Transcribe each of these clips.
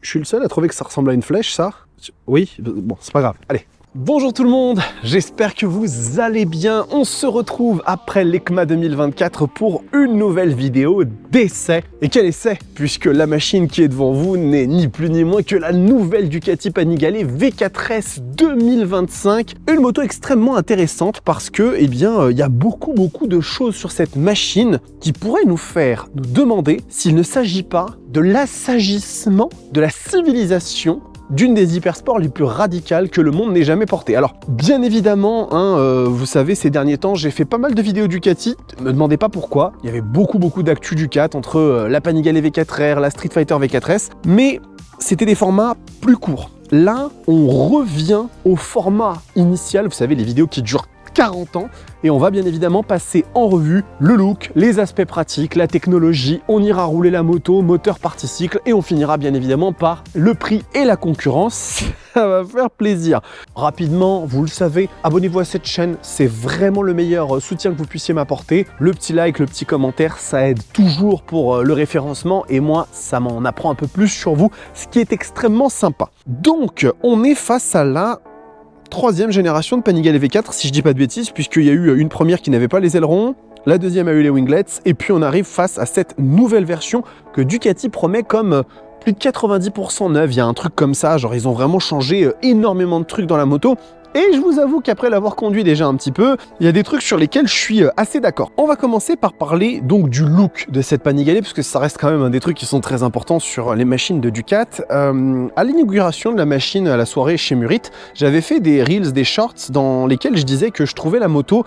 Je suis le seul à trouver que ça ressemble à une flèche, ça? Oui, bon, c'est pas grave. Allez. Bonjour tout le monde, j'espère que vous allez bien. On se retrouve après l'EICMA 2024 pour une nouvelle vidéo d'essai. Et quel essai? Puisque la machine qui est devant vous n'est ni plus ni moins que la nouvelle Ducati Panigale V4S 2025. Une moto extrêmement intéressante parce que, eh bien, il y a beaucoup de choses sur cette machine qui pourraient nous faire nous demander s'il ne s'agit pas de l'assagissement de la civilisation d'une des hypersports les plus radicales que le monde n'ait jamais portées. Alors, bien évidemment, vous savez, ces derniers temps, j'ai fait pas mal de vidéos Ducati. Ne me demandez pas pourquoi. Il y avait beaucoup d'actu Ducat entre la Panigale V4R, la Street Fighter V4S, mais c'était des formats plus courts. Là, on revient au format initial, vous savez, les vidéos qui durent 40 ans, et on va bien évidemment passer en revue le look, les aspects pratiques, la technologie, on ira rouler la moto, moteur partie cycle, et on finira bien évidemment par le prix et la concurrence. Ça va faire plaisir. Rapidement, vous le savez, abonnez-vous à cette chaîne, c'est vraiment le meilleur soutien que vous puissiez m'apporter. Le petit like, le petit commentaire, ça aide toujours pour le référencement, et moi, ça m'en apprend un peu plus sur vous, ce qui est extrêmement sympa. Donc, on est face à la troisième génération de Panigale V4, si je dis pas de bêtises, puisqu'il y a eu une première qui n'avait pas les ailerons, la deuxième a eu les winglets, et puis on arrive face à cette nouvelle version que Ducati promet comme plus de 90% neuve. Il y a un truc comme ça, genre ils ont vraiment changé énormément de trucs dans la moto. Et je vous avoue qu'après l'avoir conduit déjà un petit peu, il y a des trucs sur lesquels je suis assez d'accord. On va commencer par parler donc du look de cette Panigale, parce que ça reste quand même un des trucs qui sont très importants sur les machines de Ducat. À l'inauguration de la machine à la soirée chez Murit, j'avais fait des reels, des shorts dans lesquels je disais que je trouvais la moto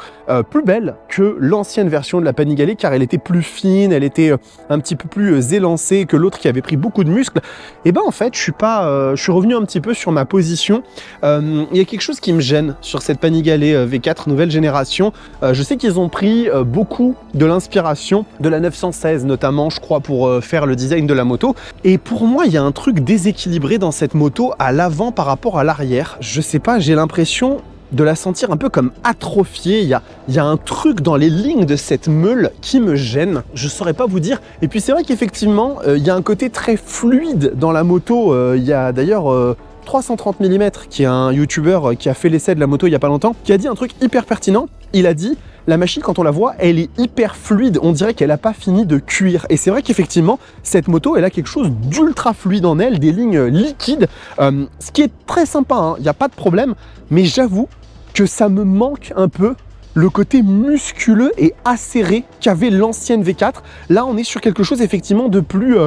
plus belle que l'ancienne version de la Panigale, car elle était plus fine, elle était un petit peu plus élancée que l'autre qui avait pris beaucoup de muscles. Et ben en fait, je suis revenu un petit peu sur ma position. Il y a quelque chose qui me gêne sur cette Panigale V4 nouvelle génération. Je sais qu'ils ont pris beaucoup de l'inspiration de la 916 notamment, je crois, pour faire le design de la moto. Et pour moi, il y a un truc déséquilibré dans cette moto à l'avant par rapport à l'arrière. Je sais pas, j'ai l'impression de la sentir un peu comme atrophiée. Il y a un truc dans les lignes de cette meule qui me gêne. Je saurais pas vous dire. Et puis c'est vrai qu'effectivement, il y a un côté très fluide dans la moto. Il y a d'ailleurs 330 mm, qui est un youtubeur qui a fait l'essai de la moto il y a pas longtemps, qui a dit un truc hyper pertinent. Il a dit: la machine, quand on la voit, elle est hyper fluide, on dirait qu'elle n'a pas fini de cuire. Et c'est vrai qu'effectivement, cette moto, elle a quelque chose d'ultra fluide en elle, des lignes liquides, ce qui est très sympa, hein, il n'y a pas de problème, mais j'avoue que ça me manque un peu le côté musculeux et acéré qu'avait l'ancienne V4. Là, on est sur quelque chose effectivement de plus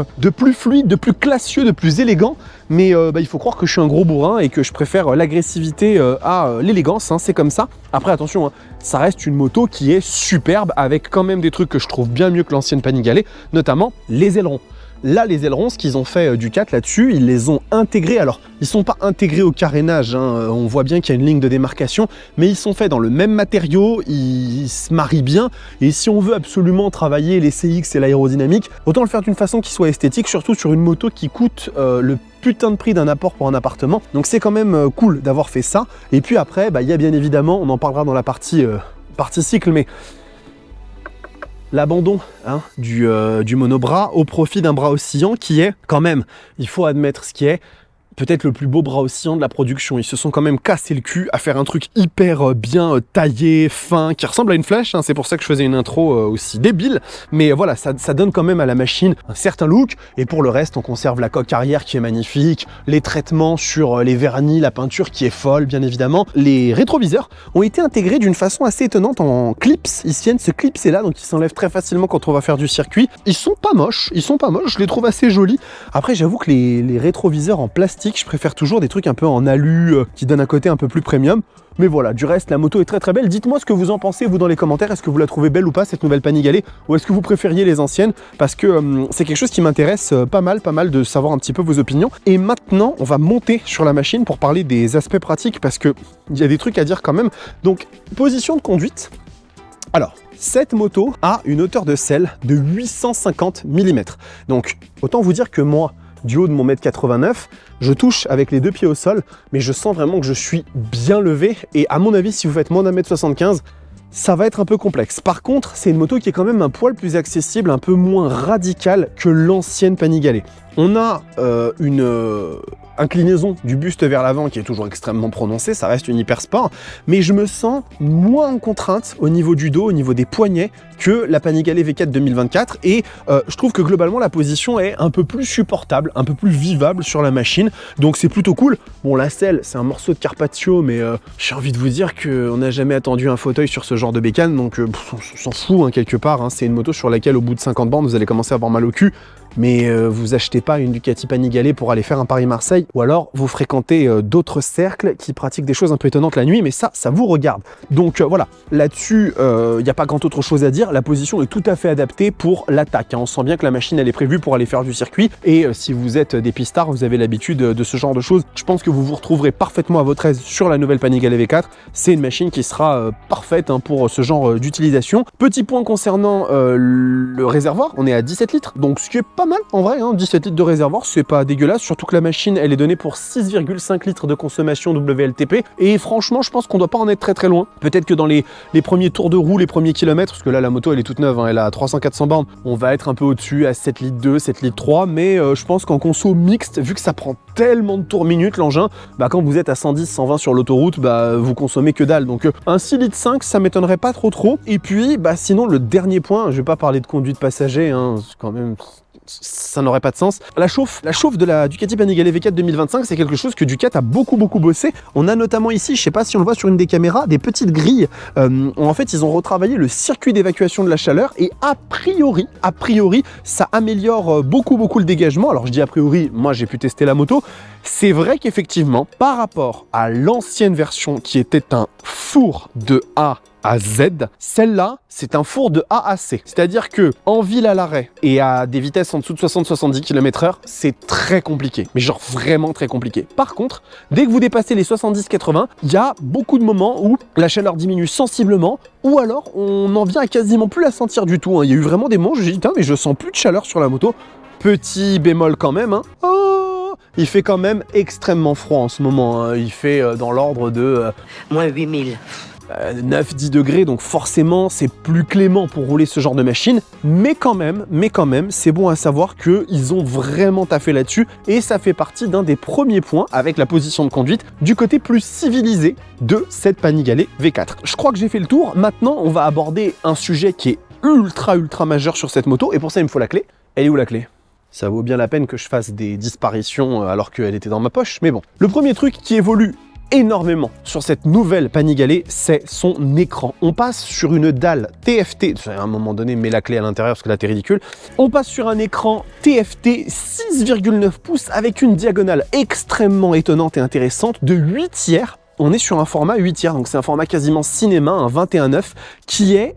fluide, de plus classieux, de plus élégant. Mais il faut croire que je suis un gros bourrin et que je préfère l'agressivité à l'élégance, hein, c'est comme ça. Après, attention, hein, ça reste une moto qui est superbe, avec quand même des trucs que je trouve bien mieux que l'ancienne Panigale, notamment les ailerons. Là, les ailerons, ce qu'ils ont fait Ducat là-dessus, ils les ont intégrés. Alors, ils ne sont pas intégrés au carénage, hein, on voit bien qu'il y a une ligne de démarcation, mais ils sont faits dans le même matériau, ils se marient bien. Et si on veut absolument travailler les CX et l'aérodynamique, autant le faire d'une façon qui soit esthétique, surtout sur une moto qui coûte le putain de prix d'un apport pour un appartement. Donc c'est quand même cool d'avoir fait ça. Et puis après, il y a bien évidemment, on en parlera dans la partie cycle, mais l'abandon du monobras au profit d'un bras oscillant qui est quand même, il faut admettre ce qui est, peut-être le plus beau bras oscillant de la production. Ils se sont quand même cassé le cul à faire un truc hyper bien taillé, fin, qui ressemble à une flèche, hein. C'est pour ça que je faisais une intro aussi débile. Mais voilà, ça donne quand même à la machine un certain look. Et pour le reste, on conserve la coque arrière qui est magnifique, les traitements sur les vernis, la peinture qui est folle, bien évidemment. Les rétroviseurs ont été intégrés d'une façon assez étonnante en clips. Ils viennent se clipser là, donc ils s'enlèvent très facilement quand on va faire du circuit. Ils sont pas moches, je les trouve assez jolis. Après, j'avoue que les rétroviseurs en plastique, je préfère toujours des trucs un peu en alu qui donnent un côté un peu plus premium. Mais voilà, du reste, la moto est très belle. Dites-moi ce que vous en pensez, vous, dans les commentaires. Est-ce que vous la trouvez belle ou pas, cette nouvelle Panigale, ou est-ce que vous préfériez les anciennes? Parce que c'est quelque chose qui m'intéresse pas mal de savoir un petit peu vos opinions. Et maintenant, on va monter sur la machine pour parler des aspects pratiques, parce qu'il y a des trucs à dire quand même. Donc, position de conduite. Alors, cette moto a une hauteur de selle de 850 mm. Donc, autant vous dire que moi, du haut de mon 1,89 m, je touche avec les deux pieds au sol, mais je sens vraiment que je suis bien levé. Et à mon avis, si vous faites moins d'1 m 75, ça va être un peu complexe. Par contre, c'est une moto qui est quand même un poil plus accessible, un peu moins radicale que l'ancienne Panigale. On a une inclinaison du buste vers l'avant qui est toujours extrêmement prononcée, ça reste une hypersport, mais je me sens moins en contrainte au niveau du dos, au niveau des poignets que la Panigale V4 2024 et je trouve que globalement la position est un peu plus supportable, un peu plus vivable sur la machine, donc c'est plutôt cool. Bon, la selle, c'est un morceau de Carpaccio, mais j'ai envie de vous dire qu'on n'a jamais attendu un fauteuil sur ce genre de bécane, donc on s'en fout hein, quelque part, hein. C'est une moto sur laquelle au bout de 50 bornes vous allez commencer à avoir mal au cul, mais vous achetez pas une Ducati Panigale pour aller faire un Paris-Marseille, ou alors vous fréquentez d'autres cercles qui pratiquent des choses un peu étonnantes la nuit, mais ça vous regarde. Donc voilà, là-dessus, il n'y a pas grand autre chose à dire, la position est tout à fait adaptée pour l'attaque, hein. On sent bien que la machine, elle est prévue pour aller faire du circuit, et si vous êtes des pistards, vous avez l'habitude de ce genre de choses, je pense que vous vous retrouverez parfaitement à votre aise sur la nouvelle Panigale V4, c'est une machine qui sera parfaite hein, pour ce genre d'utilisation. Petit point concernant le réservoir, on est à 17 litres, donc ce qui est pas mal en vrai, hein, 17 litres de réservoir, c'est pas dégueulasse, surtout que la machine, elle est donnée pour 6,5 litres de consommation WLTP, et franchement, je pense qu'on doit pas en être très très loin. Peut-être que dans les premiers tours de roue, les premiers kilomètres, parce que là, la moto, elle est toute neuve, hein, elle a 300-400 bornes, on va être un peu au-dessus, à 7 litres 2, 7 litres 3, mais je pense qu'en conso mixte, vu que ça prend tellement de tours minute, l'engin, bah quand vous êtes à 110, 120 sur l'autoroute, bah vous consommez que dalle, donc un 6 litres 5, ça m'étonnerait pas trop, et puis, bah sinon, le dernier point, je vais pas parler de conduite passager, hein, quand même... ça n'aurait pas de sens. La chauffe de la Ducati Panigale V4 2025, c'est quelque chose que Ducati a beaucoup bossé. On a notamment ici, je sais pas si on le voit sur une des caméras, des petites grilles. En fait, ils ont retravaillé le circuit d'évacuation de la chaleur et a priori, ça améliore beaucoup le dégagement. Alors je dis a priori, moi j'ai pu tester la moto. C'est vrai qu'effectivement, par rapport à l'ancienne version qui était un four de A à Z, celle-là, c'est un four de A à C. C'est-à-dire que en ville à l'arrêt et à des vitesses en dessous de 60-70 km/h, c'est très compliqué. Mais genre vraiment très compliqué. Par contre, dès que vous dépassez les 70-80, il y a beaucoup de moments où la chaleur diminue sensiblement ou alors on n'en vient à quasiment plus la sentir du tout, hein. Il y a eu vraiment des moments où j'ai dit, mais je sens plus de chaleur sur la moto. Petit bémol quand même, hein. Oh, il fait quand même extrêmement froid en ce moment, hein. Il fait dans l'ordre de... moins 8000. 9-10 degrés, donc forcément c'est plus clément pour rouler ce genre de machine, mais quand même, c'est bon à savoir qu'ils ont vraiment taffé là-dessus, et ça fait partie d'un des premiers points, avec la position de conduite, du côté plus civilisé de cette Panigale V4. Je crois que j'ai fait le tour, maintenant on va aborder un sujet qui est ultra majeur sur cette moto, et pour ça il me faut la clé. Elle est où la clé ? Ça vaut bien la peine que je fasse des disparitions alors qu'elle était dans ma poche, mais bon. Le premier truc qui évolue énormément sur cette nouvelle Panigale, c'est son écran. On passe sur une dalle TFT, à un moment donné, mets la clé à l'intérieur parce que là t'es ridicule. On passe sur un écran TFT 6,9 pouces avec une diagonale extrêmement étonnante et intéressante de 8/3. On est sur un format 8/3, donc c'est un format quasiment cinéma, un 21/9, qui est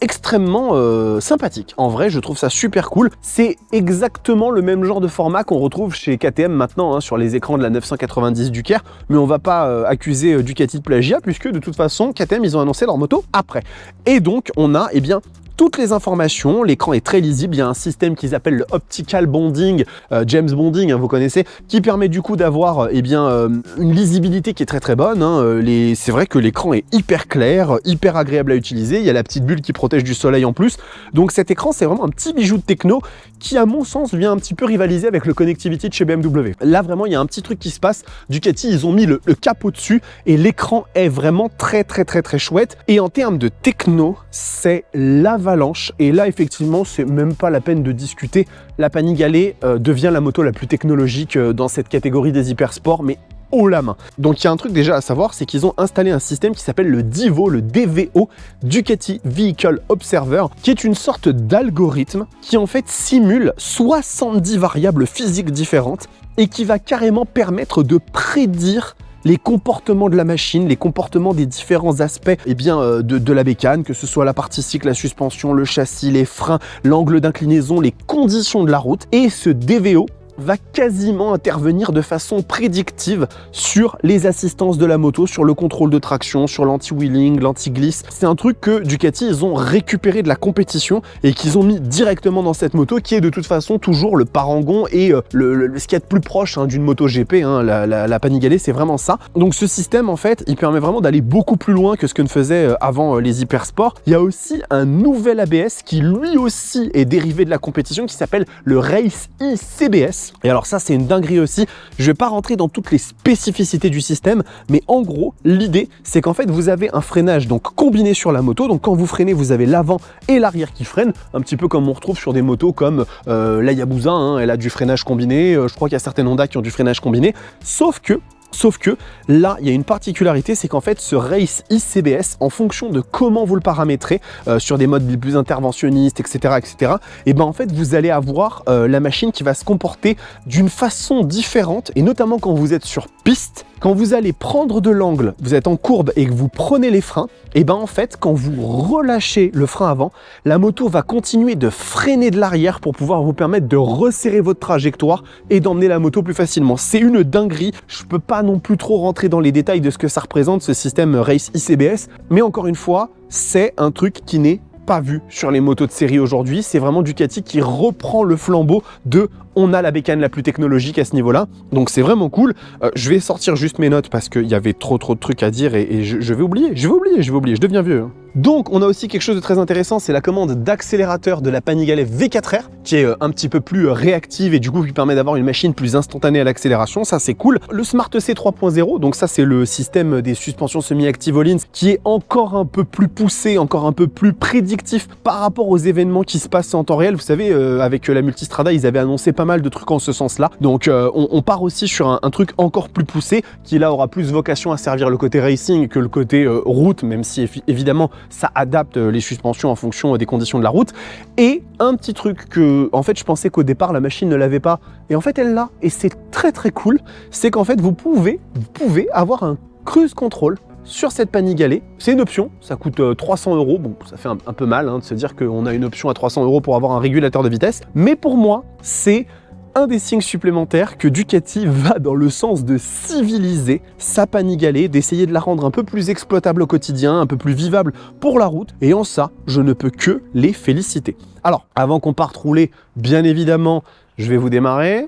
extrêmement sympathique. En vrai, je trouve ça super cool. C'est exactement le même genre de format qu'on retrouve chez KTM maintenant, hein, sur les écrans de la 990 Duker, mais on va pas accuser Ducati de plagiat, puisque de toute façon, KTM, ils ont annoncé leur moto après. Et donc, on a, eh bien, toutes les informations, l'écran est très lisible, il y a un système qu'ils appellent le Optical Bonding, James Bonding, hein, vous connaissez, qui permet du coup d'avoir une lisibilité qui est très bonne, hein. C'est vrai que l'écran est hyper clair, hyper agréable à utiliser, il y a la petite bulle qui protège du soleil en plus, donc cet écran c'est vraiment un petit bijou de techno qui à mon sens vient un petit peu rivaliser avec le Connectivity de chez BMW. Là vraiment il y a un petit truc qui se passe, Ducati ils ont mis le capot dessus et l'écran est vraiment très chouette, et en termes de techno, c'est l'avalanche. Et là, effectivement, c'est même pas la peine de discuter. La Panigale devient la moto la plus technologique dans cette catégorie des hypersports, mais haut la main. Donc il y a un truc déjà à savoir, c'est qu'ils ont installé un système qui s'appelle le DIVO, le DVO, Ducati Vehicle Observer, qui est une sorte d'algorithme qui en fait simule 70 variables physiques différentes et qui va carrément permettre de prédire les comportements de la machine, les comportements des différents aspects de la bécane, que ce soit la partie cycle, la suspension, le châssis, les freins, l'angle d'inclinaison, les conditions de la route. Et ce DVO va quasiment intervenir de façon prédictive sur les assistances de la moto, sur le contrôle de traction, sur l'anti-wheeling, l'anti-glisse. C'est un truc que Ducati, ils ont récupéré de la compétition et qu'ils ont mis directement dans cette moto, qui est de toute façon toujours le parangon et ce qu'il y a de plus proche d'une moto GP, la Panigale, c'est vraiment ça. Donc ce système, en fait, il permet vraiment d'aller beaucoup plus loin que ce que ne faisaient avant les hypersports. Il y a aussi un nouvel ABS qui lui aussi est dérivé de la compétition, qui s'appelle le Race ICBS. Et alors ça, c'est une dinguerie aussi. Je vais pas rentrer dans toutes les spécificités du système, mais en gros, l'idée, c'est qu'en fait, vous avez un freinage donc combiné sur la moto. Donc quand vous freinez, vous avez l'avant et l'arrière qui freinent, un petit peu comme on retrouve sur des motos comme la Yabusa, elle a du freinage combiné. Je crois qu'il y a certaines Honda qui ont du freinage combiné. Sauf que là, il y a une particularité, c'est qu'en fait, ce Race ICBS, en fonction de comment vous le paramétrez, sur des modes plus interventionnistes, etc., et ben en fait, vous allez avoir la machine qui va se comporter d'une façon différente, et notamment quand vous êtes sur piste. Quand vous allez prendre de l'angle, vous êtes en courbe et que vous prenez les freins, et ben en fait, quand vous relâchez le frein avant, la moto va continuer de freiner de l'arrière pour pouvoir vous permettre de resserrer votre trajectoire et d'emmener la moto plus facilement. C'est une dinguerie. Je peux pas non plus trop rentrer dans les détails de ce que ça représente, ce système Race ICBS, mais encore une fois, c'est un truc qui n'est pas vu sur les motos de série aujourd'hui. C'est vraiment Ducati qui reprend le flambeau de on a la bécane la plus technologique à ce niveau-là. Donc c'est vraiment cool. Je vais sortir juste mes notes parce qu'il y avait trop de trucs à dire et je vais oublier. Je deviens vieux. Donc on a aussi quelque chose de très intéressant, c'est la commande d'accélérateur de la Panigale V4R qui est un petit peu plus réactive et du coup qui permet d'avoir une machine plus instantanée à l'accélération. Ça c'est cool. Le Smart C 3.0, donc ça c'est le système des suspensions semi-actives Öhlins qui est encore un peu plus poussé, encore un peu plus prédictif par rapport aux événements qui se passent en temps réel. Vous savez, avec la Multistrada, ils avaient annoncé pas mal de trucs en ce sens-là. Donc on part aussi sur un truc encore plus poussé qui là aura plus vocation à servir le côté racing que le côté route, même si évidemment ça adapte les suspensions en fonction des conditions de la route. Et un petit truc que, en fait, je pensais qu'au départ la machine ne l'avait pas, et en fait elle l'a, et c'est très cool, c'est qu'en fait vous pouvez avoir un cruise control sur cette Panigale. C'est une option, ça coûte 300 €. Bon, ça fait un peu mal de se dire qu'on a une option à 300 € pour avoir un régulateur de vitesse, mais pour moi, c'est un des signes supplémentaires que Ducati va dans le sens de civiliser sa Panigale, d'essayer de la rendre un peu plus exploitable au quotidien, un peu plus vivable pour la route, et en ça, je ne peux que les féliciter. Alors, avant qu'on parte rouler, bien évidemment, je vais vous démarrer.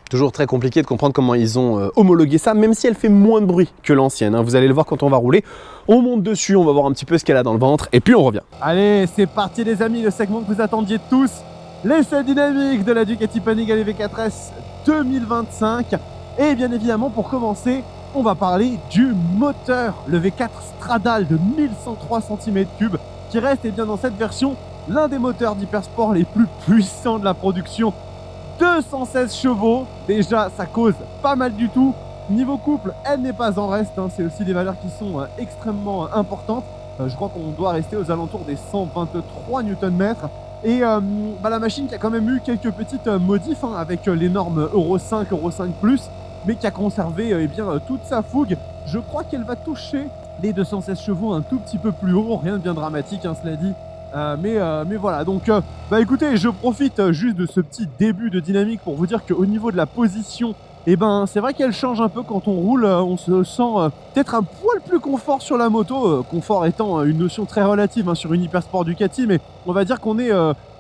Toujours très compliqué de comprendre comment ils ont homologué ça, même si elle fait moins de bruit que l'ancienne. Vous allez le voir quand on va rouler. On monte dessus, on va voir un petit peu ce qu'elle a dans le ventre, et puis on revient. Allez, c'est parti les amis, le segment que vous attendiez tous. L'essai dynamique de la Ducati Panigale V4S 2025. Et bien évidemment, pour commencer, on va parler du moteur, le V4 Stradale de 1103 cm3, qui reste bien dans cette version l'un des moteurs d'hypersport les plus puissants de la production. 216 chevaux, déjà ça cause pas mal du tout. Niveau couple, elle n'est pas en reste, c'est aussi des valeurs qui sont extrêmement importantes. Je crois qu'on doit rester aux alentours des 123 Nm. Et la machine qui a quand même eu quelques petites modifs avec les normes Euro 5, Euro 5+, mais qui a conservé toute sa fougue. Je crois qu'elle va toucher les 216 chevaux un tout petit peu plus haut, rien de bien dramatique, cela dit. Mais voilà, donc écoutez, je profite juste de ce petit début de dynamique pour vous dire qu'au niveau de la position, c'est vrai qu'elle change un peu quand on roule. On se sent peut-être un poil plus confort sur la moto, confort étant une notion très relative sur une hypersport Ducati, mais on va dire qu'on est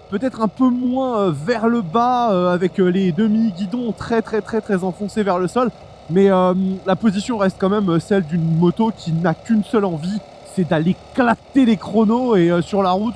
peut-être un peu moins vers le bas avec les demi-guidons très enfoncés vers le sol, mais la position reste quand même celle d'une moto qui n'a qu'une seule envie, c'est d'aller éclater les chronos, et sur la route,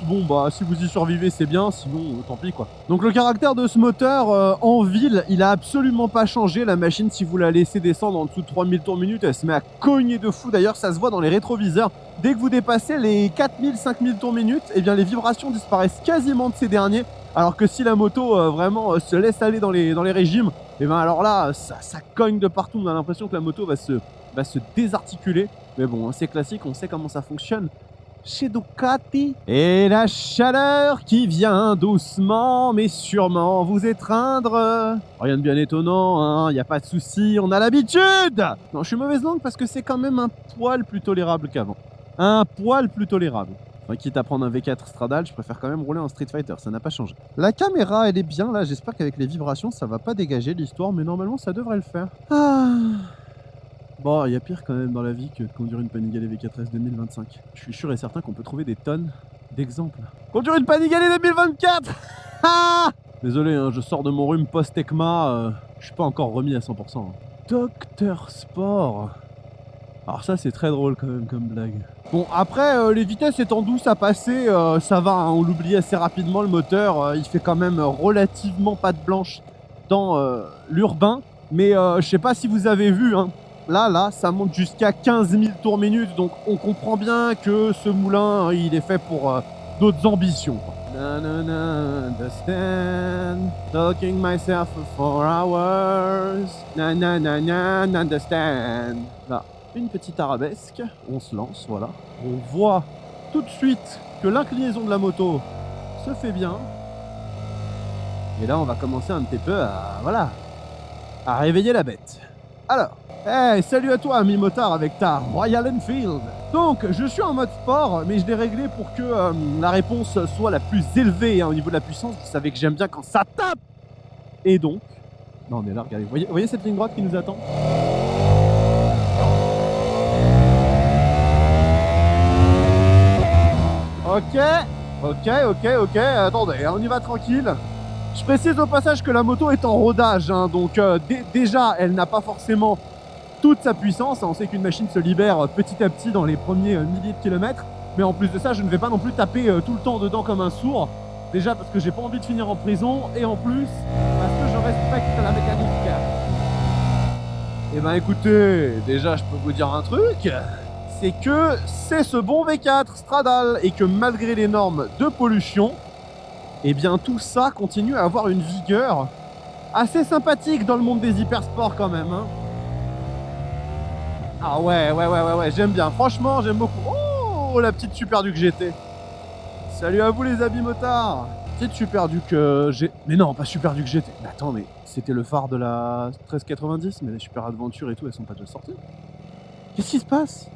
si vous y survivez c'est bien, sinon tant pis quoi. Donc le caractère de ce moteur en ville, il a absolument pas changé. La machine, si vous la laissez descendre en dessous de 3000 tours minute, elle se met à cogner de fou. D'ailleurs ça se voit dans les rétroviseurs, dès que vous dépassez les 4000-5000 tours minute, les vibrations disparaissent quasiment de ces derniers. Alors que si la moto vraiment se laisse aller dans les régimes, alors là ça cogne de partout. On a l'impression que la moto va se désarticuler. Mais bon, c'est classique, on sait comment ça fonctionne. chez Ducati. Et la chaleur qui vient doucement mais sûrement vous étreindre. Rien de bien étonnant, hein, y a pas de souci, on a l'habitude. Non, je suis mauvaise langue parce que c'est quand même un poil plus tolérable qu'avant. Un poil plus tolérable. Enfin, quitte à prendre un V4 Stradale, je préfère quand même rouler en Street Fighter, ça n'a pas changé. La caméra, elle est bien là, j'espère qu'avec les vibrations, ça va pas dégager l'histoire, mais normalement, ça devrait le faire. Ah. Bon, il y a pire quand même dans la vie que de conduire une Panigale V4S 2025. Je suis sûr et certain qu'on peut trouver des tonnes d'exemples. Conduire une Panigale 2024. Ah. Désolé, hein, je sors de mon rhume post-ECMA, je suis pas encore remis à 100%. Hein. Docteur Sport. Alors ça c'est très drôle quand même comme blague. Bon après les vitesses étant douces à passer, ça va, hein, on l'oublie assez rapidement le moteur, il fait quand même relativement patte blanche dans l'urbain. Mais je sais pas si vous avez vu, hein, là ça monte jusqu'à 15 000 tours minute, donc on comprend bien que ce moulin il est fait pour d'autres ambitions. Na, na, na, understand, talking myself for 4 hours, na na na na, understand. Là. Une petite arabesque, on se lance, voilà. On voit tout de suite que l'inclinaison de la moto se fait bien. Et là, on va commencer un petit peu à, voilà, à réveiller la bête. Alors, hey, salut à toi, ami motard, avec ta Royal Enfield. Donc, je suis en mode sport, mais je l'ai réglé pour que la réponse soit la plus élevée, hein, au niveau de la puissance. Vous savez que j'aime bien quand ça tape. Et donc, non, on est là, regardez, vous voyez cette ligne droite qui nous attend ? Ok, attendez, on y va tranquille. Je précise au passage que la moto est en rodage, hein, donc déjà, elle n'a pas forcément toute sa puissance. On sait qu'une machine se libère petit à petit dans les premiers milliers de kilomètres. Mais en plus de ça, je ne vais pas non plus taper tout le temps dedans comme un sourd. Déjà parce que j'ai pas envie de finir en prison, et en plus, parce que je respecte la mécanique. Eh ben écoutez, déjà je peux vous dire un truc. C'est que c'est ce bon V4 Stradale et que malgré les normes de pollution, eh bien tout ça continue à avoir une vigueur assez sympathique dans le monde des hypersports quand même. Hein. Ah ouais, j'aime bien. Franchement, j'aime beaucoup. Oh, la petite Super Duke GT. Salut à vous les amis motards. Petite Super Duke GT. Mais non, pas Super Duke GT. Mais attends, mais c'était le phare de la 1390, mais les Super Adventure et tout, elles sont pas déjà sorties. Qu'est-ce qui se passe ?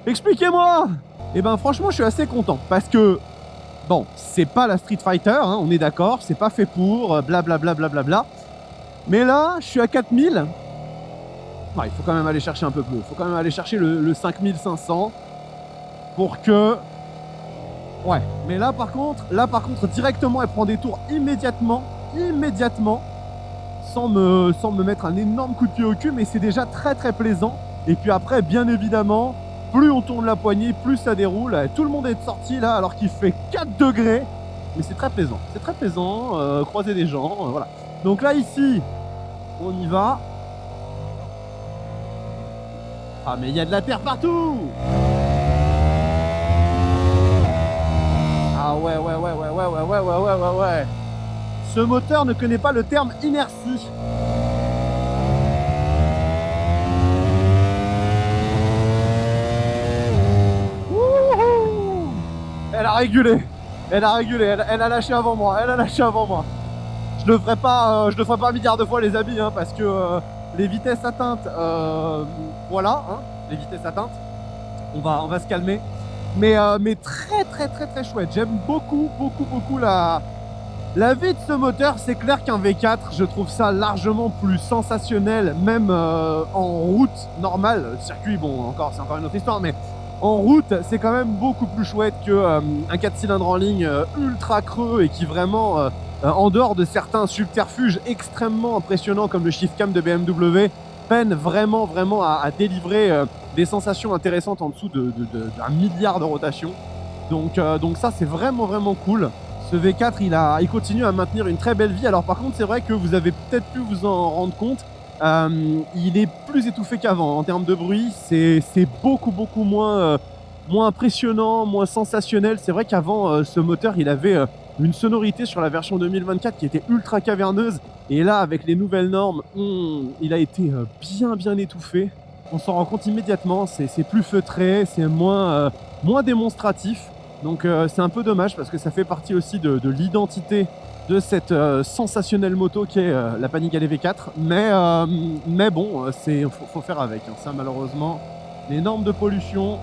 Expliquez-moi! Eh ben franchement je suis assez content parce que bon, c'est pas la Street Fighter, hein, on est d'accord, c'est pas fait pour, blablabla. Mais là, je suis à 4000. Ouais, il faut quand même aller chercher un peu plus, il faut quand même aller chercher le 5500 pour que... Ouais, mais là par contre, directement elle prend des tours immédiatement, sans me mettre un énorme coup de pied au cul, mais c'est déjà très très plaisant. Et puis après, bien évidemment, plus on tourne la poignée, plus ça déroule. Tout le monde est sorti là alors qu'il fait 4 degrés. Mais c'est très plaisant. C'est très plaisant. Croiser des gens, voilà. Donc là, ici, on y va. Ah, mais il y a de la terre partout. Ah ouais. Ce moteur ne connaît pas le terme inertie. Elle a régulé, elle a lâché avant moi, Je le ferai pas 1 milliard de fois les amis, hein, parce que les vitesses atteintes, voilà, hein, les vitesses atteintes, on va se calmer. Mais très chouette, j'aime beaucoup la vie de ce moteur. C'est clair qu'un V4, je trouve ça largement plus sensationnel, même en route normale. Le circuit, bon, c'est encore une autre histoire, mais en route, c'est quand même beaucoup plus chouette qu'un 4 cylindres en ligne ultra creux et qui vraiment, en dehors de certains subterfuges extrêmement impressionnants comme le shift cam de BMW, peine vraiment à délivrer des sensations intéressantes en dessous d'un milliard de rotations. Donc ça, c'est vraiment cool. Ce V4, il continue à maintenir une très belle vie. Alors par contre, c'est vrai que vous avez peut-être pu vous en rendre compte, il est plus étouffé qu'avant en termes de bruit. C'est beaucoup moins impressionnant, moins sensationnel. C'est vrai qu'avant, ce moteur, il avait une sonorité sur la version 2024 qui était ultra caverneuse. Et là, avec les nouvelles normes, il a été bien étouffé. on s'en rend compte immédiatement, c'est plus feutré, c'est moins, moins démonstratif. Donc c'est un peu dommage parce que ça fait partie aussi de l'identité de cette sensationnelle moto qui est la Panigale V4. Mais bon, faut faire avec. Hein. Ça malheureusement, les normes de pollution.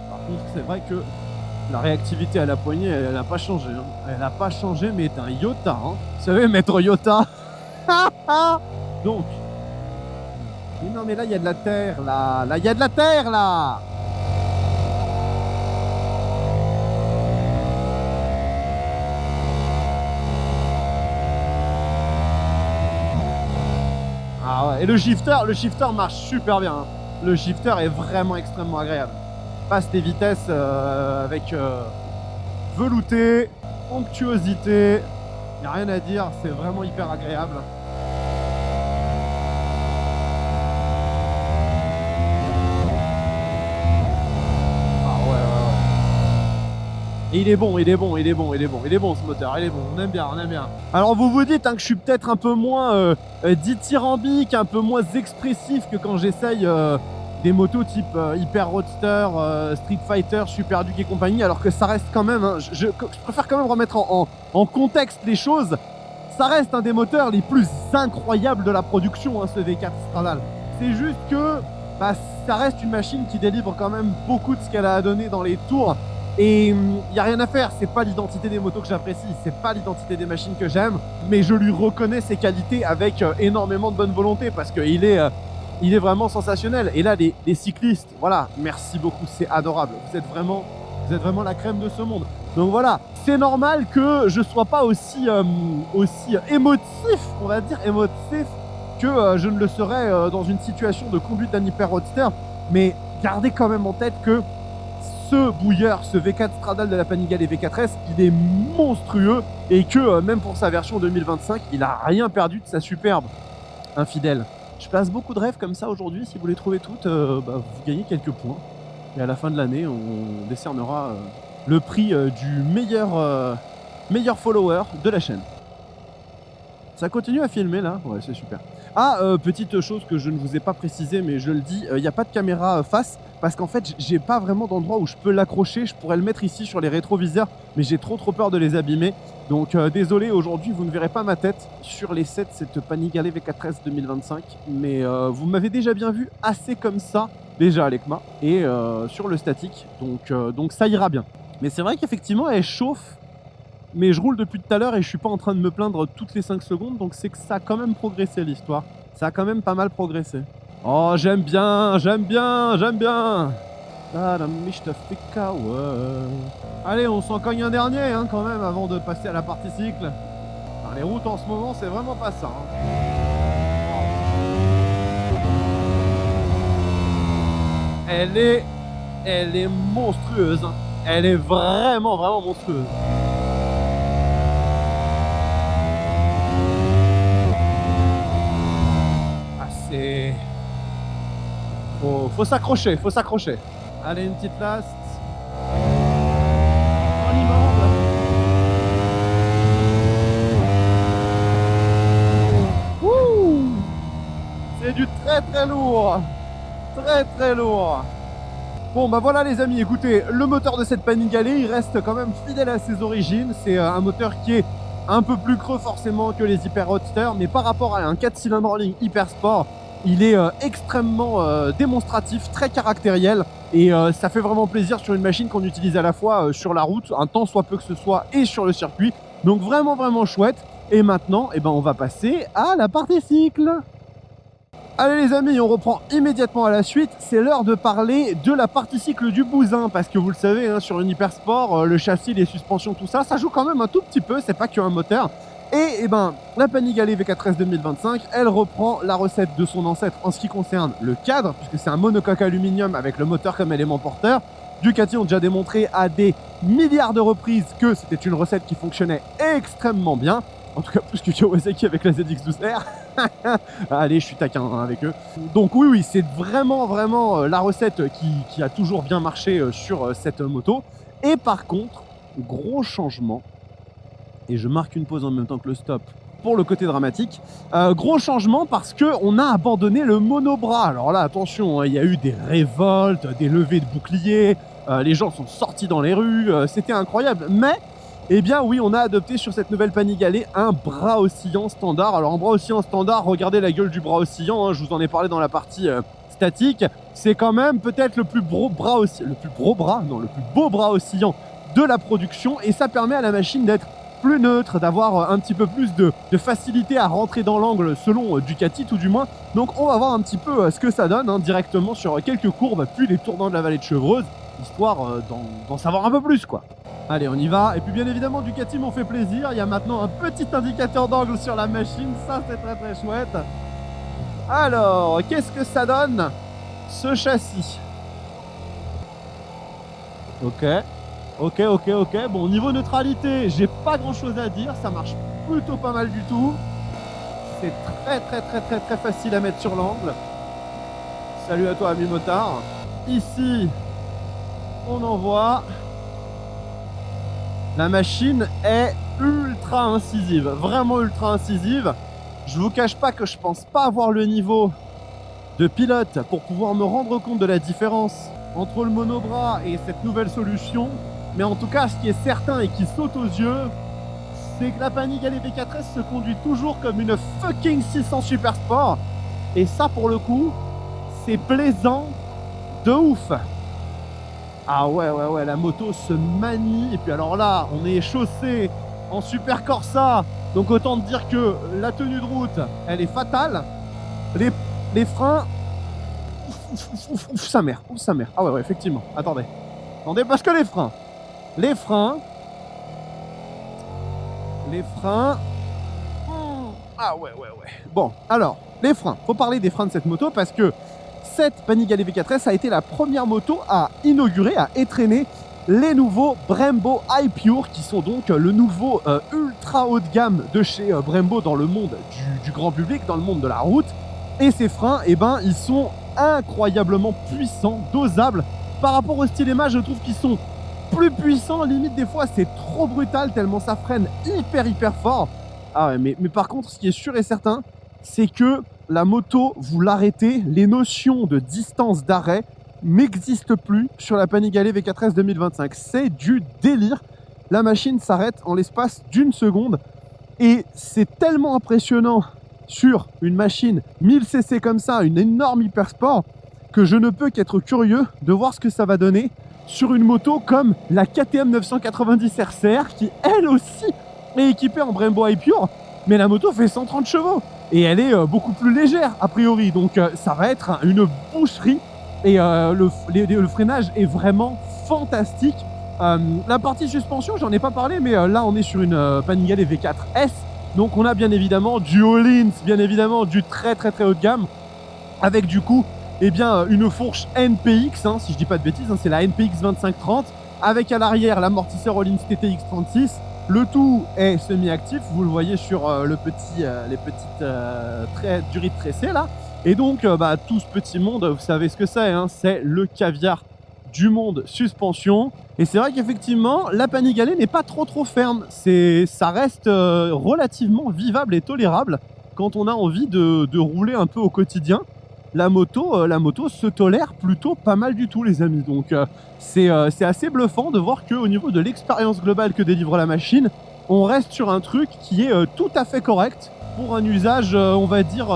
Par contre, c'est vrai que la réactivité à la poignée, elle n'a pas changé. Hein. Elle n'a pas changé, mais est un iota. Hein. Vous savez, maître Iota. Donc. Mais non, mais là, il y a de la terre, là. Là, il y a de la terre, là. Ah ouais. Et le shifter marche super bien. Hein. Le shifter est vraiment extrêmement agréable. Passe des vitesses avec velouté, onctuosité. Il n'y a rien à dire, c'est vraiment hyper agréable. Et il est bon, il est bon, il est bon, il est bon, il est bon ce moteur, il est bon, on aime bien, on aime bien. Alors vous vous dites hein, que je suis peut-être un peu moins dithyrambique, un peu moins expressif que quand j'essaye des motos type Hyper Roadster, Street Fighter, Super Duke et compagnie, alors que ça reste quand même, hein, je préfère quand même remettre en contexte les choses, ça reste un des moteurs les plus incroyables de la production, hein, ce V4 Stradale. C'est juste que bah, ça reste une machine qui délivre quand même beaucoup de ce qu'elle a à donner dans les tours. Et il n'y a rien à faire, c'est pas l'identité des motos que j'apprécie, c'est pas l'identité des machines que j'aime, mais je lui reconnais ses qualités avec énormément de bonne volonté parce qu'il est, il est vraiment sensationnel. Et là, les cyclistes, voilà, merci beaucoup, c'est adorable. Vous êtes vraiment la crème de ce monde. Donc voilà, c'est normal que je sois pas aussi émotif, on va dire, émotif que je ne le serais dans une situation de conduite d'un Hyper Roadster. Mais gardez quand même en tête que ce bouilleur, ce V4 Stradale de la Panigale V4S, il est monstrueux et que même pour sa version 2025, il a rien perdu de sa superbe. Infidèle. Je place beaucoup de rêves comme ça aujourd'hui. Si vous les trouvez toutes, vous gagnez quelques points. Et à la fin de l'année, on décernera le prix du meilleur follower de la chaîne. Ça continue à filmer là, ouais c'est super. Ah, petite chose que je ne vous ai pas précisé, mais je le dis, il n'y a pas de caméra face, parce qu'en fait, j'ai pas vraiment d'endroit où je peux l'accrocher. Je pourrais le mettre ici sur les rétroviseurs, mais j'ai trop peur de les abîmer. Donc désolé, aujourd'hui, vous ne verrez pas ma tête sur les sets, cette Panigale V4S 2025. Mais vous m'avez déjà bien vu assez comme ça, déjà à l'ECMA, et sur le statique. Donc ça ira bien. Mais c'est vrai qu'effectivement, elle chauffe. Mais je roule depuis tout à l'heure et je suis pas en train de me plaindre toutes les 5 secondes, donc c'est que ça a quand même progressé l'histoire. Ça a quand même pas mal progressé. Oh, j'aime bien, j'aime bien, j'aime bien. Allez, on s'en cogne un dernier hein, quand même avant de passer à la partie cycle. Alors, les routes en ce moment, c'est vraiment pas ça. Hein. Elle est monstrueuse. Hein. Elle est vraiment monstrueuse. Faut s'accrocher, faut s'accrocher. Allez, une petite last. On y monte. C'est du très lourd. Très lourd. Bon bah voilà les amis, écoutez, le moteur de cette Panigale, il reste quand même fidèle à ses origines. C'est un moteur qui est un peu plus creux forcément que les Hyper Roadster, mais par rapport à un 4 cylindres en ligne Hyper Sport, il est extrêmement démonstratif, très caractériel et ça fait vraiment plaisir sur une machine qu'on utilise à la fois sur la route, un tant soit peu que ce soit, et sur le circuit. Donc vraiment chouette. Et maintenant, eh ben, on va passer à la partie cycle. Allez les amis, on reprend immédiatement à la suite. C'est l'heure de parler de la partie cycle du bousin, parce que vous le savez, hein, sur une Hyper Sport, le châssis, les suspensions, tout ça, ça joue quand même un tout petit peu, c'est pas qu'un moteur. Et ben, la Panigale V4S 2025, elle reprend la recette de son ancêtre en ce qui concerne le cadre, puisque c'est un monocoque aluminium avec le moteur comme élément porteur. Ducati ont déjà démontré à des milliards de reprises que c'était une recette qui fonctionnait extrêmement bien. En tout cas, plus que Kawasaki avec la ZX12R. Allez, je suis taquin hein, avec eux. Donc oui, c'est vraiment la recette qui a toujours bien marché sur cette moto. Et par contre, gros changement, et je marque une pause en même temps que le stop, pour le côté dramatique. Gros changement parce qu'on a abandonné le monobras. Alors là, attention, hein, il y a eu des révoltes, des levées de boucliers, les gens sont sortis dans les rues, c'était incroyable. Mais, eh bien oui, on a adopté sur cette nouvelle Panigale un bras oscillant standard. Alors en bras oscillant standard, regardez la gueule du bras oscillant, hein, je vous en ai parlé dans la partie statique. C'est quand même peut-être le plus beau bras oscillant de la production, et ça permet à la machine d'être plus neutre, d'avoir un petit peu plus de facilité à rentrer dans l'angle selon Ducati tout du moins. Donc on va voir un petit peu ce que ça donne, hein, directement sur quelques courbes, puis les tournants de la vallée de Chevreuse, histoire d'en savoir un peu plus, quoi. Allez, on y va. Et puis bien évidemment, Ducati m'ont fait plaisir. Il y a maintenant un petit indicateur d'angle sur la machine, ça c'est très très chouette. Alors, qu'est-ce que ça donne, ce châssis? Ok. Bon, niveau neutralité, j'ai pas grand chose à dire, ça marche plutôt pas mal du tout. C'est très facile à mettre sur l'angle. Salut à toi, ami motard. Ici, on envoie. La machine est ultra incisive, vraiment ultra incisive. Je vous cache pas que je pense pas avoir le niveau de pilote pour pouvoir me rendre compte de la différence entre le monobras et cette nouvelle solution. Mais en tout cas, ce qui est certain et qui saute aux yeux, c'est que la Panigale V4S se conduit toujours comme une fucking 600 Super Sport. Et ça, pour le coup, c'est plaisant de ouf. Ah ouais, la moto se manie. Et puis alors là, on est chaussé en Super Corsa. Donc autant te dire que la tenue de route, elle est fatale. Les freins... Ouf, sa mère. Ah ouais, effectivement. Attendez, parce que les freins... Ah ouais. Bon, alors, les freins. Faut parler des freins de cette moto parce que cette Panigale V4S a été la première moto à inaugurer, à étraîner les nouveaux Brembo iPure, qui sont donc le nouveau ultra haut de gamme de chez Brembo dans le monde du grand public, dans le monde de la route. Et ces freins, eh ben, ils sont incroyablement puissants, dosables. Par rapport au Stylema, je trouve qu'ils sont plus puissant, limite des fois c'est trop brutal tellement ça freine hyper fort. Ah ouais, mais par contre, ce qui est sûr et certain, c'est que la moto, vous l'arrêtez, les notions de distance d'arrêt n'existent plus sur la Panigale V4S 2025. C'est du délire. La machine s'arrête en l'espace d'une seconde et c'est tellement impressionnant sur une machine 1000 cc comme ça, une énorme hypersport, que je ne peux qu'être curieux de voir ce que ça va donner sur une moto comme la KTM 990 RCR, qui elle aussi est équipée en Brembo iPure, mais la moto fait 130 chevaux et elle est beaucoup plus légère a priori, donc ça va être une boucherie. Et le freinage est vraiment fantastique. La partie suspension, j'en ai pas parlé, mais là on est sur une Panigale V4S, donc on a bien évidemment du Öhlins, bien évidemment du très haut de gamme, avec du coup eh bien, une fourche NPX, hein, si je dis pas de bêtises, hein, c'est la NPX 2530, avec à l'arrière l'amortisseur Öhlins TTX 36. Le tout est semi-actif, vous le voyez sur les petites traits du riz tressé là. Et donc, tout ce petit monde, vous savez ce que c'est, hein, c'est le caviar du monde suspension. Et c'est vrai qu'effectivement, la Panigale n'est pas trop ferme. Ça reste relativement vivable et tolérable quand on a envie de rouler un peu au quotidien. La moto se tolère plutôt pas mal du tout, les amis. Donc c'est assez bluffant de voir qu'au niveau de l'expérience globale que délivre la machine, on reste sur un truc qui est tout à fait correct pour un usage, on va dire,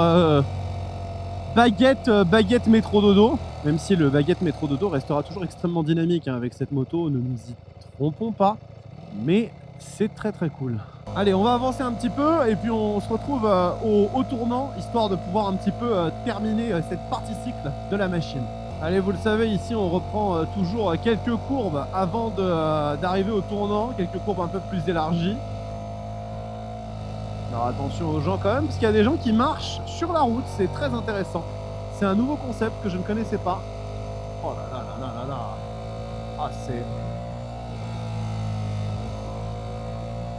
baguette métro dodo. Même si le baguette métro dodo restera toujours extrêmement dynamique, hein, avec cette moto, ne nous y trompons pas. Mais c'est très cool. Allez, on va avancer un petit peu et puis on se retrouve au tournant, histoire de pouvoir un petit peu terminer cette partie cycle de la machine. Allez, vous le savez, ici on reprend toujours quelques courbes avant d'arriver au tournant, quelques courbes un peu plus élargies. Alors attention aux gens quand même, parce qu'il y a des gens qui marchent sur la route, c'est très intéressant. C'est un nouveau concept que je ne connaissais pas. Oh là là. Ah, c'est...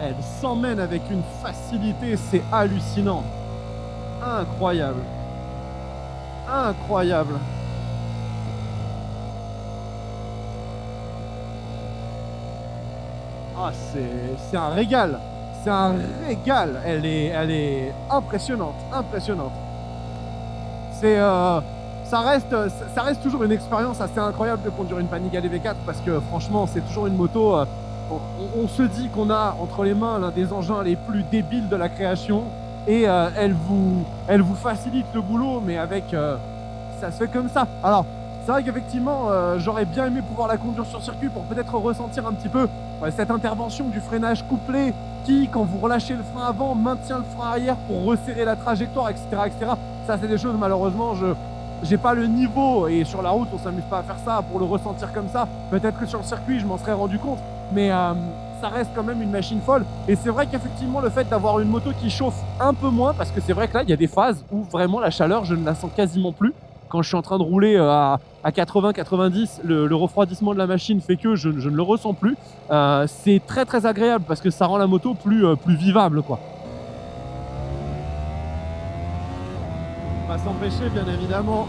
Elle s'emmène avec une facilité, c'est hallucinant. Incroyable. Ah, c'est un régal. c'est un régal. Elle est impressionnante, impressionnante. C'est ça reste toujours une expérience assez incroyable de conduire une Panigale V4 parce que franchement c'est toujours une moto, on se dit qu'on a entre les mains l'un des engins les plus débiles de la création et elle vous facilite le boulot, mais avec ça se fait comme ça. Alors c'est vrai qu'effectivement j'aurais bien aimé pouvoir la conduire sur circuit pour peut-être ressentir un petit peu cette intervention du freinage couplé qui, quand vous relâchez le frein avant, maintient le frein arrière pour resserrer la trajectoire, etc., etc. Ça c'est des choses malheureusement j'ai pas le niveau, et sur la route on s'amuse pas à faire ça pour le ressentir comme ça. Peut-être que sur le circuit je m'en serais rendu compte, mais ça reste quand même une machine folle. Et c'est vrai qu'effectivement le fait d'avoir une moto qui chauffe un peu moins, parce que c'est vrai que là il y a des phases où vraiment la chaleur je ne la sens quasiment plus. Quand je suis en train de rouler à 80-90, le refroidissement de la machine fait que je ne le ressens plus. C'est très très agréable parce que ça rend la moto plus vivable, quoi. On va s'empêcher bien évidemment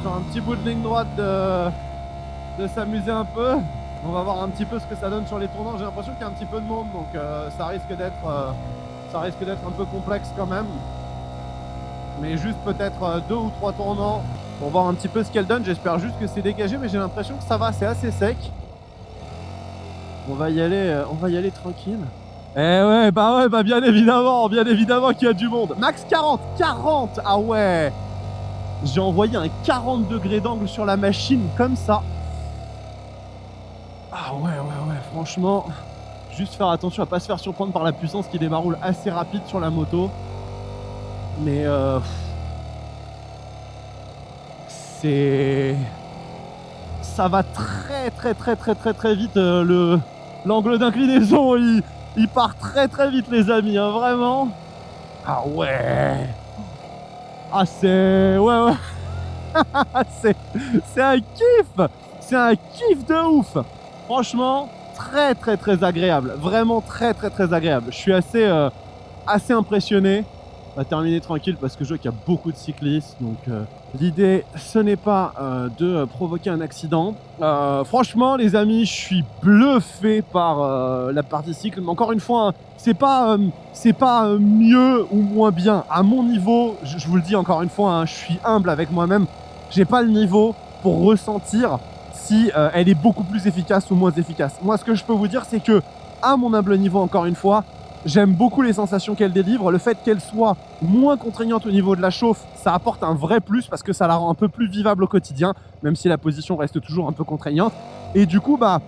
sur un petit bout de ligne droite de s'amuser un peu. On va voir un petit peu ce que ça donne sur les tournants. J'ai l'impression qu'il y a un petit peu de monde, donc ça risque d'être un peu complexe quand même. Mais juste peut-être 2 ou 3 tournants pour voir un petit peu ce qu'elle donne. J'espère juste que c'est dégagé, mais j'ai l'impression que ça va, c'est assez sec. On va y aller tranquille. Bah bien évidemment qu'il y a du monde. Max 40, ah ouais. J'ai envoyé un 40 degrés d'angle sur la machine comme ça. Ah ouais, franchement, juste faire attention à pas se faire surprendre par la puissance qui démarroule assez rapide sur la moto. Mais ça va très vite. L'angle d'inclinaison il part très vite, les amis, hein, vraiment. Ah ouais. Ah c'est ouais. c'est un kiff de ouf. Franchement très agréable, vraiment très agréable. Je suis assez impressionné. On va terminer tranquille parce que je vois qu'il y a beaucoup de cyclistes, donc l'idée ce n'est pas de provoquer un accident. Franchement les amis, je suis bluffé par la partie cycle, mais encore une fois hein, c'est pas mieux ou moins bien. À mon niveau, je vous le dis encore une fois hein, je suis humble avec moi-même, j'ai pas le niveau pour ressentir si elle est beaucoup plus efficace ou moins efficace. Moi ce que je peux vous dire c'est que à mon humble niveau, encore une fois, j'aime beaucoup les sensations qu'elle délivre. Le fait qu'elle soit moins contraignante au niveau de la chauffe, ça apporte un vrai plus parce que ça la rend un peu plus vivable au quotidien, même si la position reste toujours un peu contraignante. Et du coup, bah,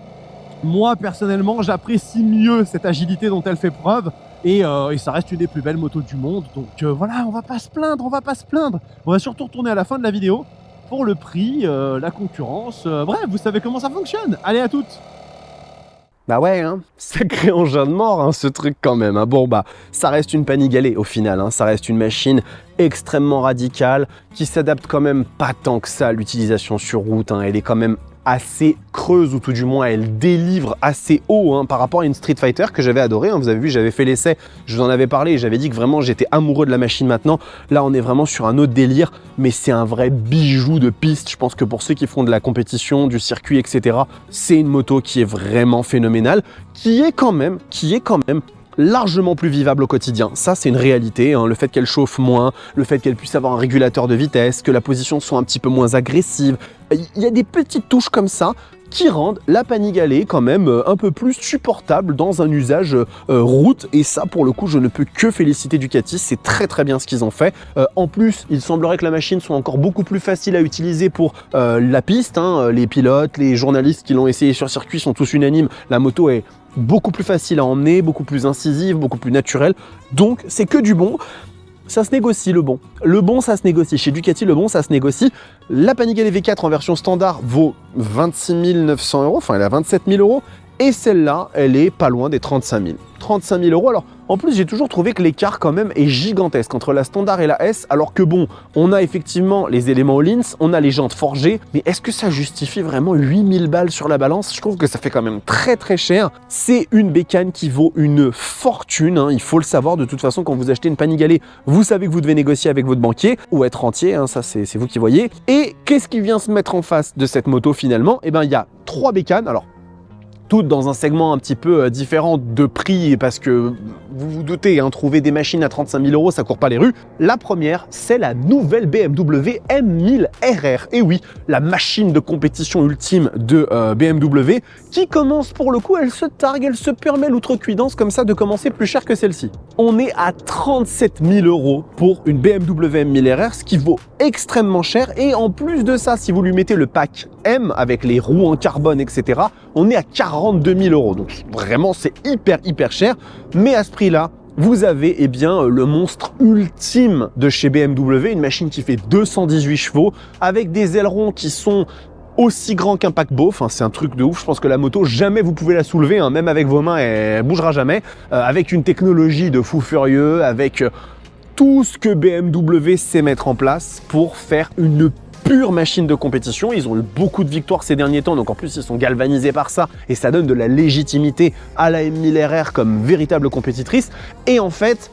moi personnellement, j'apprécie mieux cette agilité dont elle fait preuve. Et ça reste une des plus belles motos du monde. Donc voilà, on va pas se plaindre. On va surtout retourner à la fin de la vidéo pour le prix, la concurrence. Bref, vous savez comment ça fonctionne. Allez, à toutes. Bah ouais, hein, sacré engin de mort, hein, ce truc quand même. Hein. Bon, bah, ça reste une Panigale au final, hein. Ça reste une machine extrêmement radicale qui s'adapte quand même pas tant que ça à l'utilisation sur route. Hein. Elle est quand même assez creuse, ou tout du moins elle délivre assez haut hein, par rapport à une Street Fighter que j'avais adoré. Hein. Vous avez vu, j'avais fait l'essai, je vous en avais parlé et j'avais dit que vraiment j'étais amoureux de la machine maintenant. Là, on est vraiment sur un autre délire, mais c'est un vrai bijou de piste. Je pense que pour ceux qui font de la compétition, du circuit, etc., c'est une moto qui est vraiment phénoménale, qui est quand même largement plus vivable au quotidien. Ça, c'est une réalité, hein. Le fait qu'elle chauffe moins, le fait qu'elle puisse avoir un régulateur de vitesse, que la position soit un petit peu moins agressive. Il y a des petites touches comme ça qui rendent la Panigale quand même un peu plus supportable dans un usage route. Et ça, pour le coup, je ne peux que féliciter Ducati. C'est très bien ce qu'ils ont fait. En plus, il semblerait que la machine soit encore beaucoup plus facile à utiliser pour la piste. Hein. Les pilotes, les journalistes qui l'ont essayé sur circuit sont tous unanimes. La moto est beaucoup plus facile à emmener, beaucoup plus incisive, beaucoup plus naturelle. Donc, c'est que du bon. Ça se négocie, le bon. Le bon, ça se négocie. Chez Ducati, le bon, ça se négocie. La Panigale V4 en version standard vaut 26 900 €, enfin elle a 27 000 €. Et celle-là, elle est pas loin des 35 000. 35 000 €. Alors, en plus, j'ai toujours trouvé que l'écart quand même est gigantesque entre la standard et la S, alors que bon, on a effectivement les éléments Öhlins, on a les jantes forgées, mais est-ce que ça justifie vraiment 8000 balles sur la balance? Je trouve que ça fait quand même très cher. C'est une bécane qui vaut une fortune, hein, il faut le savoir. De toute façon, quand vous achetez une Panigale, vous savez que vous devez négocier avec votre banquier, ou être rentier, hein, ça c'est vous qui voyez. Et qu'est-ce qui vient se mettre en face de cette moto finalement? Eh bien, il y a 3 bécanes. Alors, toutes dans un segment un petit peu différent de prix, parce que vous vous doutez, hein, trouver des machines à 35 000 €, ça court pas les rues. La première, c'est la nouvelle BMW M1000 RR. Et oui, la machine de compétition ultime de BMW, qui commence pour le coup, elle se targue, elle se permet l'outrecuidance comme ça de commencer plus cher que celle-ci. On est à 37 000 € pour une BMW M1000 RR, ce qui vaut extrêmement cher. Et en plus de ça, si vous lui mettez le pack M avec les roues en carbone, etc., on est à 42 000 €. Donc vraiment, c'est hyper cher. Mais à ce prix-là, vous avez eh bien, le monstre ultime de chez BMW, une machine qui fait 218 chevaux, avec des ailerons qui sont aussi grands qu'un paquebot. Enfin, c'est un truc de ouf. Je pense que la moto, jamais vous pouvez la soulever, hein, même avec vos mains, elle bougera jamais. Avec une technologie de fou furieux, avec tout ce que BMW sait mettre en place pour faire une pure machine de compétition. Ils ont eu beaucoup de victoires ces derniers temps, donc en plus ils sont galvanisés par ça et ça donne de la légitimité à la M1000 RR comme véritable compétitrice. Et en fait,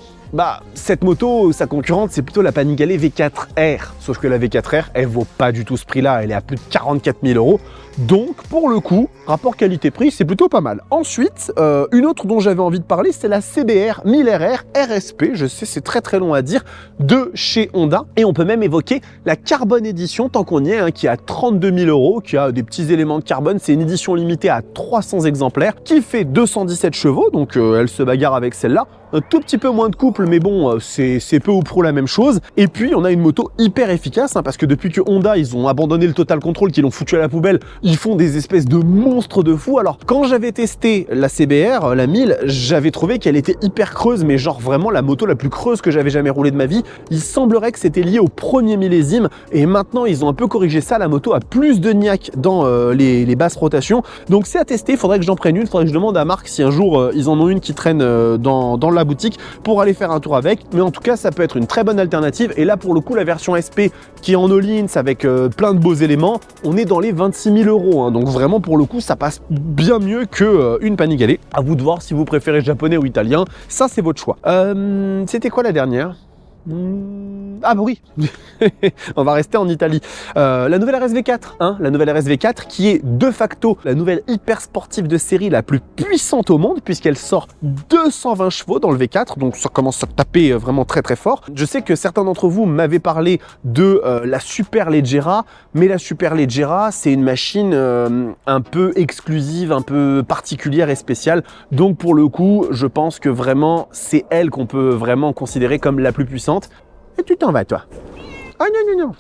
cette moto, sa concurrente, c'est plutôt la Panigale V4R. Sauf que la V4R, elle vaut pas du tout ce prix-là, elle est à plus de 44 000 €. Donc, pour le coup, rapport qualité-prix, c'est plutôt pas mal. Ensuite, une autre dont j'avais envie de parler, c'est la CBR 1000 RR RSP. Je sais, c'est très long à dire, de chez Honda. Et on peut même évoquer la Carbone Edition, tant qu'on y est, hein, qui est à 32 000 €, qui a des petits éléments de carbone. C'est une édition limitée à 300 exemplaires, qui fait 217 chevaux, donc elle se bagarre avec celle-là. Un tout petit peu moins de couple, mais bon, c'est peu ou prou la même chose. Et puis, on a une moto hyper efficace, hein, parce que depuis que Honda, ils ont abandonné le Total Control, qu'ils l'ont foutu à la poubelle, ils font des espèces de monstres de fous. Alors, quand j'avais testé la CBR, la 1000, j'avais trouvé qu'elle était hyper creuse, mais genre vraiment la moto la plus creuse que j'avais jamais roulée de ma vie. Il semblerait que c'était lié au premier millésime, et maintenant, ils ont un peu corrigé ça. La moto a plus de niaque dans les basses rotations. Donc, c'est à tester. Il faudrait que j'en prenne une. Il faudrait que je demande à Marc si un jour, ils en ont une qui traîne dans la boutique pour aller faire un tour avec. Mais en tout cas, ça peut être une très bonne alternative. Et là, pour le coup, la version SP qui est en all-ins avec plein de beaux éléments, on est dans les 26 000 €. Hein. Donc vraiment, pour le coup, ça passe bien mieux qu'une Panigale. À vous de voir si vous préférez japonais ou italien. Ça, c'est votre choix. C'était quoi la dernière ? Ah bah oui, on va rester en Italie. La nouvelle RSV4, hein, la nouvelle RSV4 qui est de facto la nouvelle hyper sportive de série la plus puissante au monde, puisqu'elle sort 220 chevaux dans le V4, donc ça commence à taper vraiment très fort. Je sais que certains d'entre vous m'avaient parlé de la Superleggera, mais la Superleggera, c'est une machine un peu exclusive, un peu particulière et spéciale. Donc pour le coup, je pense que vraiment, c'est elle qu'on peut vraiment considérer comme la plus puissante. Et tu t'en vas, toi. Ah non.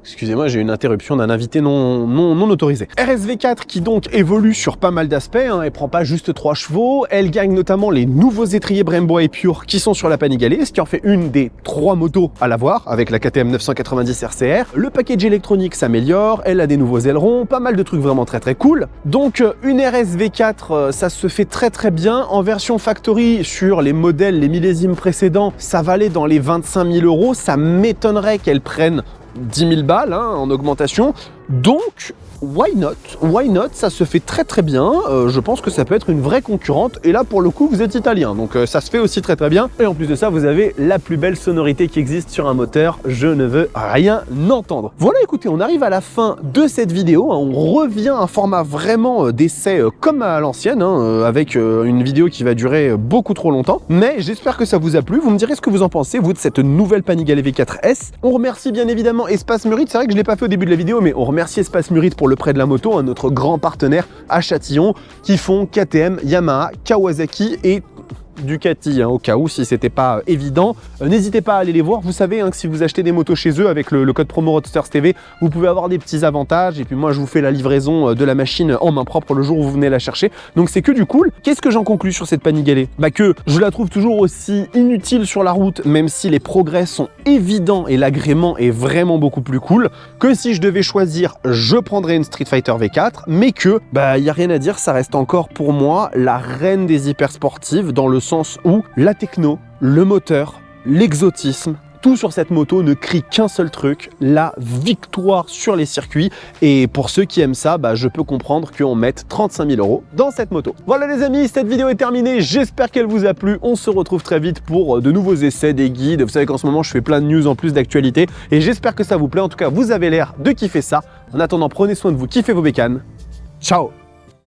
Excusez-moi, j'ai une interruption d'un invité non autorisé. RSV4 qui donc évolue sur pas mal d'aspects, hein, elle prend pas juste 3 chevaux, elle gagne notamment les nouveaux étriers Brembo et Pure qui sont sur la Panigale, ce qui en fait une des 3 motos à l'avoir avec la KTM 990 RCR. Le package électronique s'améliore, elle a des nouveaux ailerons, pas mal de trucs vraiment très cool. Donc une RSV4, ça se fait très bien. En version factory sur les modèles, les millésimes précédents, ça valait dans les 25 000 €. Ça m'étonnerait qu'elle prenne 10 000 balles hein, en augmentation, donc why not, ça se fait très bien, je pense que ça peut être une vraie concurrente, et là pour le coup vous êtes italien, donc ça se fait aussi très bien, et en plus de ça vous avez la plus belle sonorité qui existe sur un moteur, je ne veux rien entendre. Voilà, écoutez, on arrive à la fin de cette vidéo, hein, on revient à un format vraiment d'essai comme à l'ancienne, hein, avec une vidéo qui va durer beaucoup trop longtemps, mais j'espère que ça vous a plu, vous me direz ce que vous en pensez, vous, de cette nouvelle Panigale V4S. On remercie bien évidemment Espace Murite, c'est vrai que je l'ai pas fait au début de la vidéo, mais on remercie Espace Murite pour le prêt de la moto, hein, notre grand partenaire à Châtillon, qui font KTM, Yamaha, Kawasaki et Ducati, hein, au cas où, si c'était pas évident. N'hésitez pas à aller les voir. Vous savez hein, que si vous achetez des motos chez eux avec le code promo Roadsters TV, vous pouvez avoir des petits avantages. Et puis moi, je vous fais la livraison de la machine en main propre le jour où vous venez la chercher. Donc c'est que du cool. Qu'est-ce que j'en conclus sur cette Panigale? Bah que je la trouve toujours aussi inutile sur la route, même si les progrès sont évidents et l'agrément est vraiment beaucoup plus cool. Que si je devais choisir, je prendrais une Street Fighter V4, mais que bah y a rien à dire, ça reste encore pour moi la reine des hyper sportives, dans le sens où la techno, le moteur, l'exotisme, tout sur cette moto ne crie qu'un seul truc, la victoire sur les circuits. Et pour ceux qui aiment ça, bah, je peux comprendre qu'on mette 35 000 € dans cette moto. Voilà les amis, cette vidéo est terminée. J'espère qu'elle vous a plu. On se retrouve très vite pour de nouveaux essais, des guides. Vous savez qu'en ce moment, je fais plein de news en plus d'actualité. Et j'espère que ça vous plaît. En tout cas, vous avez l'air de kiffer ça. En attendant, prenez soin de vous, kiffez vos bécanes. Ciao!